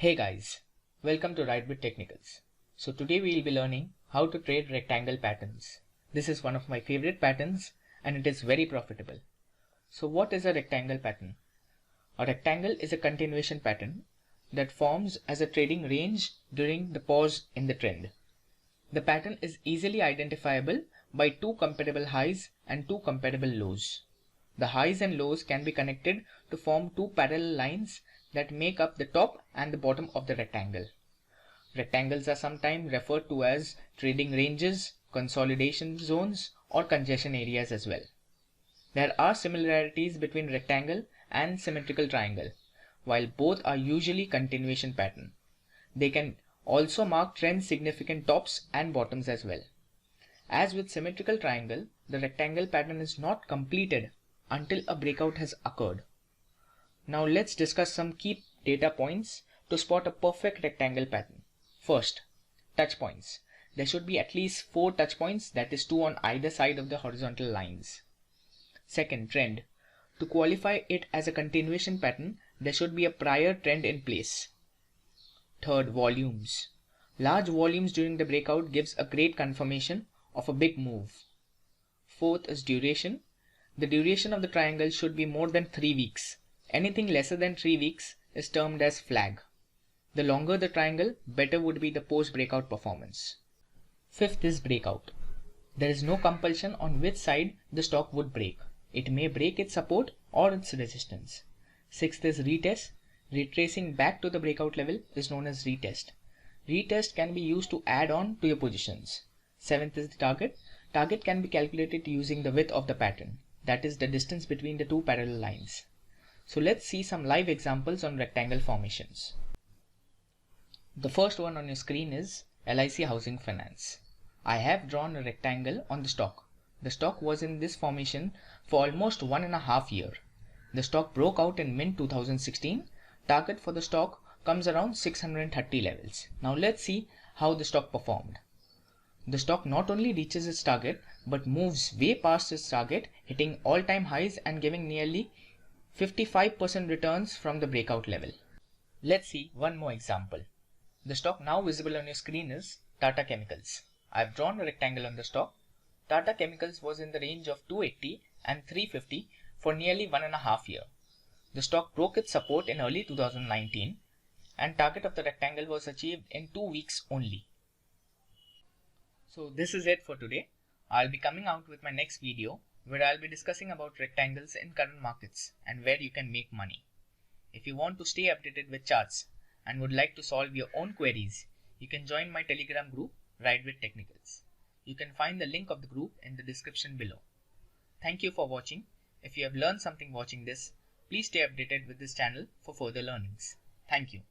Hey guys, welcome to RideBit Technicals. So today we will be learning how to trade rectangle patterns. This is one of my favorite patterns and it is very profitable. So what is a rectangle pattern? A rectangle is a continuation pattern that forms as a trading range during the pause in the trend. The pattern is easily identifiable by two compatible highs and two compatible lows. The highs and lows can be connected to form two parallel lines that make up the top and the bottom of the rectangle. Rectangles are sometimes referred to as trading ranges, consolidation zones, or congestion areas as well. There are similarities between rectangle and symmetrical triangle, while both are usually continuation pattern. They can also mark trend significant tops and bottoms as well. As with symmetrical triangle, the rectangle pattern is not completed until a breakout has occurred. Now let's discuss some key data points to spot a perfect rectangle pattern. First, touch points. There should be at least 4 touch points, that is 2 on either side of the horizontal lines. Second, trend. To qualify it as a continuation pattern, there should be a prior trend in place. Third, volumes. Large volumes during the breakout gives a great confirmation of a big move. Fourth is duration. The duration of the triangle should be more than 3 weeks. Anything lesser than 3 weeks is termed as flag. The longer the triangle, better would be the post-breakout performance. Fifth is breakout. There is no compulsion on which side the stock would break. It may break its support or its resistance. Sixth is retest. Retracing back to the breakout level is known as retest. Retest can be used to add on to your positions. Seventh is the target. Target can be calculated using the width of the pattern, that is the distance between the two parallel lines. So let's see some live examples on rectangle formations. The first one on your screen is LIC Housing Finance. I have drawn a rectangle on the stock. The stock was in this formation for almost 1.5 years. The stock broke out in mid-2016. Target for the stock comes around 630 levels. Now let's see how the stock performed. The stock not only reaches its target but moves way past its target, hitting all-time highs and giving nearly 55% returns from the breakout level. Let's see one more example. The stock now visible on your screen is Tata Chemicals. I've drawn a rectangle on the stock. Tata Chemicals was in the range of 280 and 350 for nearly 1.5 years. The stock broke its support in early 2019 and target of the rectangle was achieved in 2 weeks only. So this is it for today. I'll be coming out with my next video where I'll be discussing about rectangles in current markets and where you can make money. If you want to stay updated with charts and would like to solve your own queries, you can join my Telegram group, RideBit Technicals. You can find the link of the group in the description below. Thank you for watching. If you have learned something watching this, please stay updated with this channel for further learnings. Thank you.